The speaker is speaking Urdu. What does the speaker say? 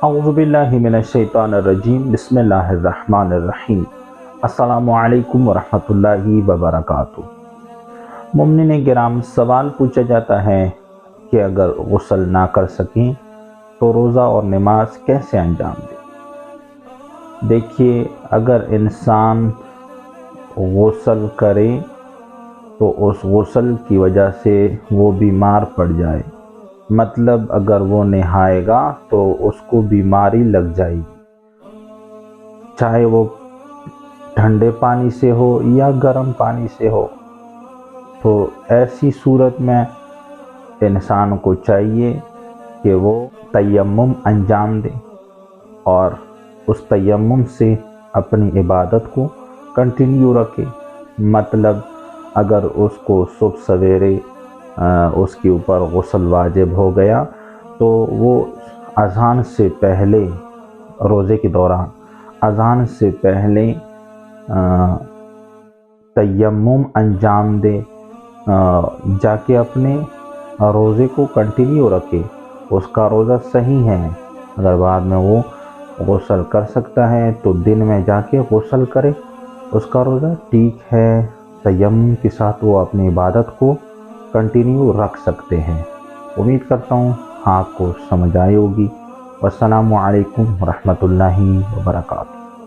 اعوذ باللہ من الشیطان الرجیم، بسم اللہ الرحمن الرحیم۔ السلام علیکم ورحمۃ اللہ وبرکاتہ۔ مومنین کرام، سوال پوچھا جاتا ہے کہ اگر غسل نہ کر سکیں تو روزہ اور نماز کیسے انجام دیں؟ دیکھیے، اگر انسان غسل کرے تو اس غسل کی وجہ سے وہ بیمار پڑ جائے، مطلب اگر وہ نہائے گا تو اس کو بیماری لگ جائے گی، چاہے وہ ٹھنڈے پانی سے ہو یا گرم پانی سے ہو۔ تو ایسی صورت میں انسان کو چاہیے کہ وہ تیمم انجام دے اور اس تیمم سے اپنی عبادت کو کنٹینیو رکھے۔ مطلب اگر اس کو صبح سویرے اس کے اوپر غسل واجب ہو گیا تو وہ اذان سے پہلے، روزے کے دوران اذان سے پہلے تیمم انجام دے، جا کے اپنے روزے کو کنٹینیو رکھے، اس کا روزہ صحیح ہے۔ اگر بعد میں وہ غسل کر سکتا ہے تو دن میں جا کے غسل کرے، اس کا روزہ ٹھیک ہے۔ تیمم کے ساتھ وہ اپنی عبادت کو کنٹینیو رکھ سکتے ہیں۔ امید کرتا ہوں آپ کو سمجھ آئی ہوگی۔ والسلام علیکم ورحمۃ اللہ وبرکاتہ۔